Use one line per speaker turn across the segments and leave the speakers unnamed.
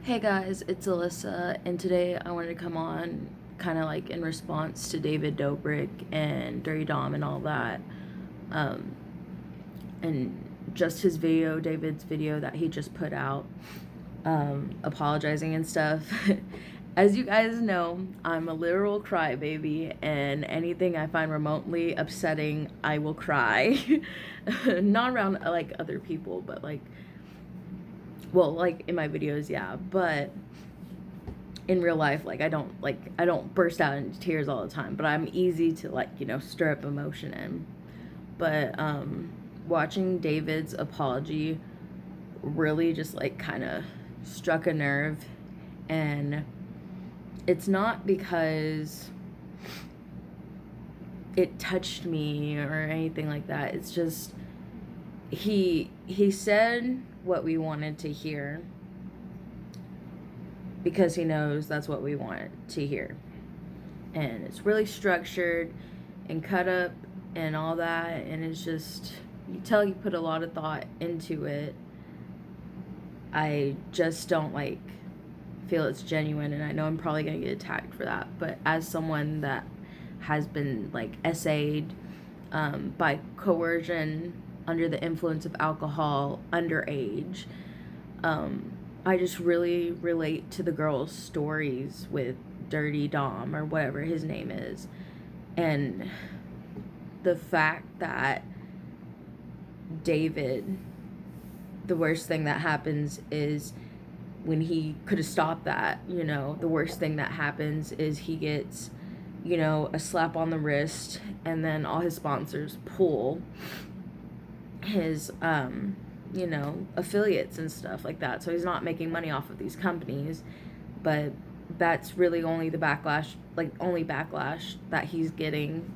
Hey guys, it's Alyssa, and today I wanted to come on kind of like in response to David Dobrik and Dirty Dom and all that. Um, and just his video, David's video that he just put out, apologizing and stuff. As you guys know, I'm a literal crybaby, and anything I find remotely upsetting, I will cry. Not around like other people, but like in my videos, yeah, but in real life, I don't burst out into tears all the time, but I'm easy to stir up emotion in. But watching David's apology really just kind of struck a nerve, and it's not because it touched me or anything like that. It's just he said what we wanted to hear because he knows that's what we wanted to hear. And it's really structured and cut up and all that, and it's just, you tell he put a lot of thought into it. I just don't feel it's genuine, and I know I'm probably gonna get attacked for that, but as someone that has been essayed by coercion under the influence of alcohol underage, I just really relate to the girls' stories with Dirty Dom or whatever his name is. And the fact that David, the worst thing that happens is when he could have stopped that, the worst thing that happens is he gets, a slap on the wrist, and then all his sponsors pull his affiliates and stuff like that. So he's not making money off of these companies, but that's really only the backlash, only backlash that he's getting,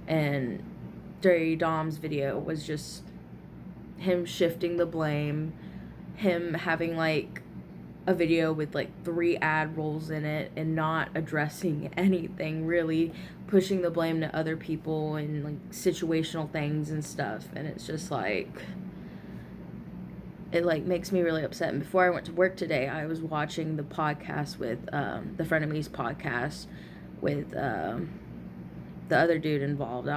And Dirty Dom's video was just him shifting the blame, him having a video with 3 ad rolls in it and not addressing anything, really pushing the blame to other people and situational things and stuff. And it's just it makes me really upset. And before I went to work today, I was watching the podcast with the Frenemies podcast with the other dude involved.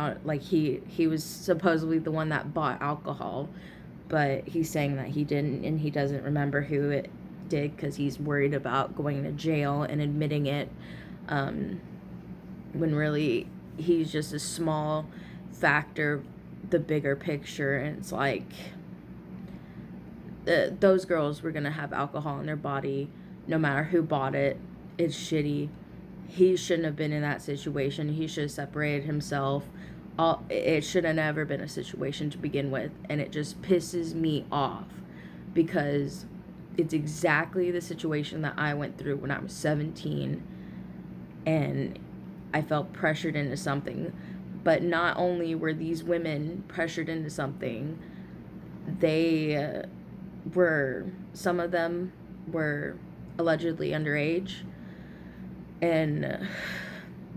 He was supposedly the one that bought alcohol, but he's saying that he didn't, and he doesn't remember who it did because he's worried about going to jail and admitting it, when really he's just a small factor, the bigger picture. And it's those girls were gonna have alcohol in their body no matter who bought it. It's shitty. He shouldn't have been in that situation. He should have separated himself. It should have never been a situation to begin with, and it just pisses me off because it's exactly the situation that I went through when I was 17, and I felt pressured into something. But not only were these women pressured into something, some of them were allegedly underage, and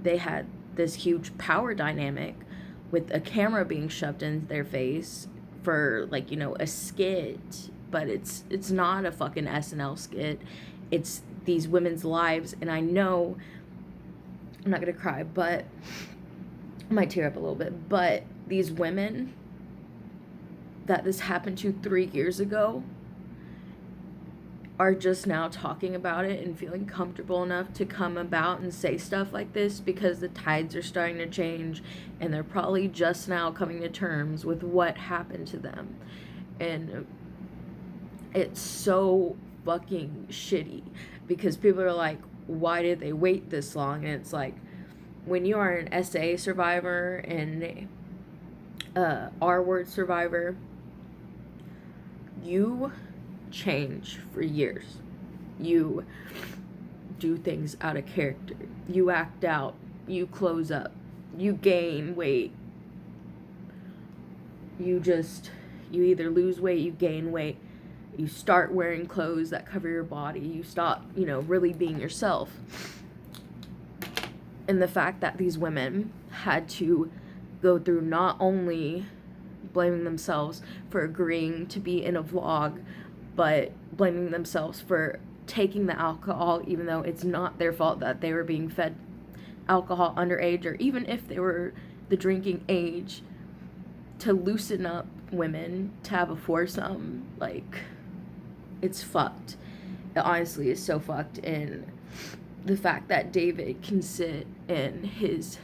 they had this huge power dynamic with a camera being shoved in their face for a skit, but it's not a fucking SNL skit. It's these women's lives. And I know I'm not gonna cry, but I might tear up a little bit, but these women that this happened to 3 years ago are just now talking about it and feeling comfortable enough to come about and say stuff like this because the tides are starting to change, and they're probably just now coming to terms with what happened to them. And it's so fucking shitty because people are like, why did they wait this long? And it's when you are an SA survivor and R-word survivor, you change for years. You do things out of character. You act out. You close up. You gain weight. You either lose weight, you gain weight. You start wearing clothes that cover your body. You stop, really being yourself. And the fact that these women had to go through not only blaming themselves for agreeing to be in a vlog, but blaming themselves for taking the alcohol, even though it's not their fault that they were being fed alcohol underage, or even if they were the drinking age, to loosen up women, to have a foursome. Like, it's fucked. It honestly is so fucked. And the fact that David can sit in his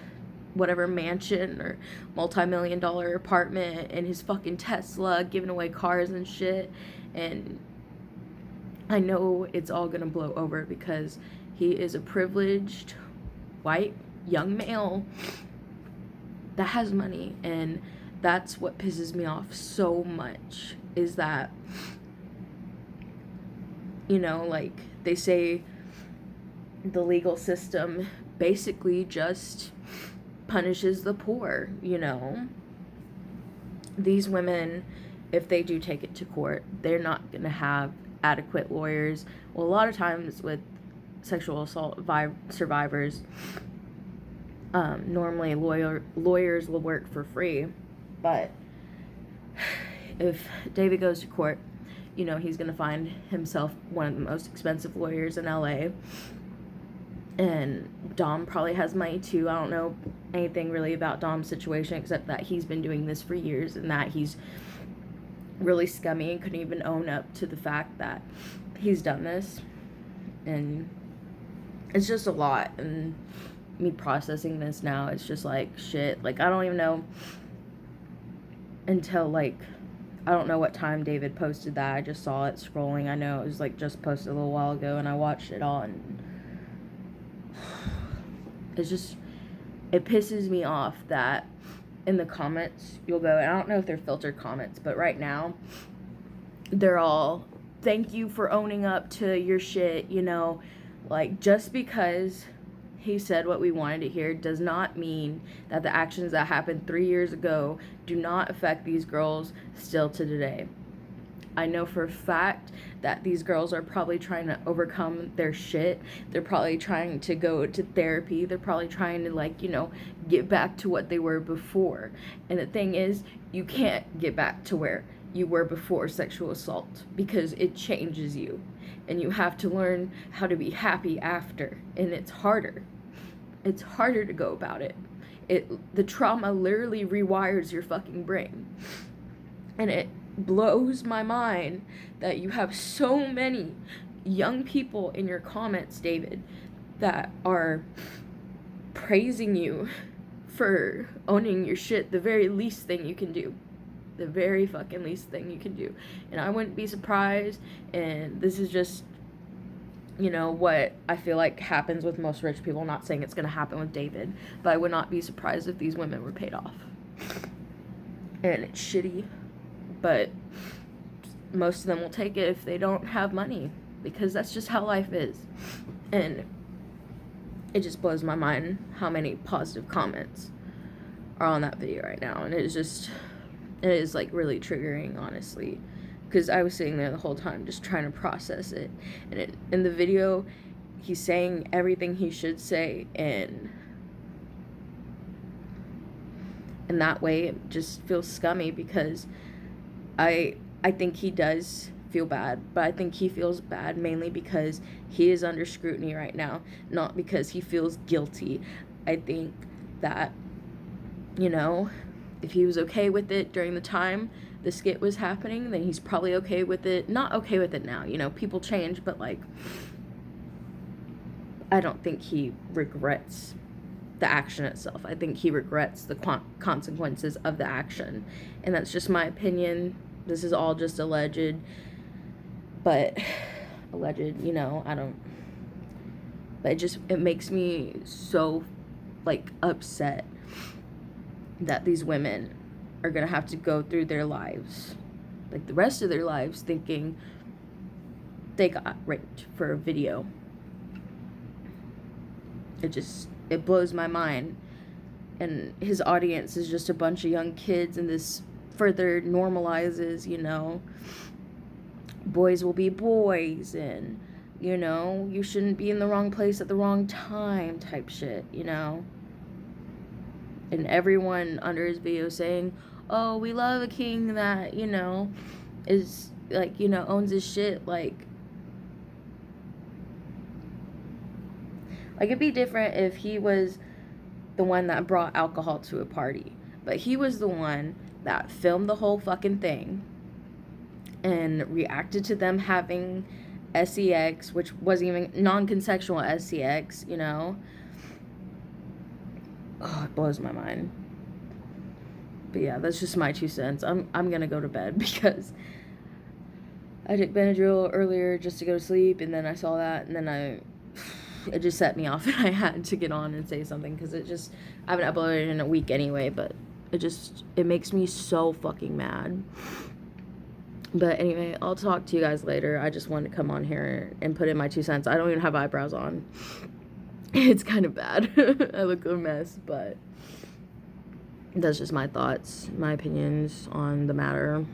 whatever mansion or multi-million-dollar apartment in his fucking Tesla, giving away cars and shit, and I know it's all gonna blow over because he is a privileged white young male that has money. And that's what pisses me off so much, is that, you know, like, they say the legal system basically just punishes the poor, you know. These women, if they do take it to court, they're not gonna have adequate lawyers. Well, a lot of times with sexual assault survivors, normally lawyers will work for free, but if David goes to court, you know, he's gonna find himself one of the most expensive lawyers in LA. And Dom probably has money too. I don't know anything really about Dom's situation except that he's been doing this for years, and that he's really scummy and couldn't even own up to the fact that he's done this. And it's just a lot. And me processing this now, it's just like, shit. Like, I don't even know until, like, I don't know what time David posted that. I just saw it scrolling. I know it was like just posted a little while ago, and I watched it all, and it's just, it pisses me off that in the comments you'll go, and I don't know if they're filtered comments, but right now they're all, thank you for owning up to your shit, you know. Like, just because he said what we wanted to hear does not mean that the actions that happened 3 years ago do not affect these girls still to today. I know for a fact that these girls are probably trying to overcome their shit. They're probably trying to go to therapy. They're probably trying to, like, you know, get back to what they were before. And the thing is, you can't get back to where you were before sexual assault, because it changes you. And you have to learn how to be happy after. And it's harder. It's harder to go about it. The trauma literally rewires your fucking brain. And it blows my mind that you have so many young people in your comments, David, that are praising you for owning your shit. The very least thing you can do. The very fucking least thing you can do. And I wouldn't be surprised, and this is just, you know, what I feel like happens with most rich people. I'm not saying it's going to happen with David, but I would not be surprised if these women were paid off. And it's shitty, but most of them will take it if they don't have money, because that's just how life is. And it just blows my mind how many positive comments are on that video right now. And it is like really triggering, honestly, because I was sitting there the whole time just trying to process it. And in the video, he's saying everything he should say, and in that way it just feels scummy, because I think he does feel bad, but I think he feels bad mainly because he is under scrutiny right now, not because he feels guilty. I think that, you know, if he was okay with it during the time the skit was happening, then he's probably okay with it. Not okay with it now, you know, people change, but, like, I don't think he regrets the action itself. I think he regrets the consequences of the action, and that's just my opinion. This is all just alleged, you know, but it makes me so, like, upset that these women are gonna have to go through their lives, like the rest of their lives, thinking they got raped for a video. It blows my mind. And his audience is just a bunch of young kids, and this further normalizes, you know, boys will be boys, and, you know, you shouldn't be in the wrong place at the wrong time type shit, you know. And everyone under his video saying, oh, we love a king that, you know, is like, you know, owns his shit. Like it'd be different if he was the one that brought alcohol to a party, but he was the one that filmed the whole fucking thing and reacted to them having sex, which wasn't even non-consensual sex, you know. Oh, it blows my mind. But yeah, that's just my 2 cents. I'm gonna go to bed because I took Benadryl earlier just to go to sleep, and then I saw that, and then it just set me off, and I had to get on and say something because I haven't uploaded in a week anyway, but it makes me so fucking mad. But anyway, I'll talk to you guys later. I just wanted to come on here and put in my 2 cents. I don't even have eyebrows on. It's kind of bad. I look a mess, but that's just my thoughts, my opinions on the matter.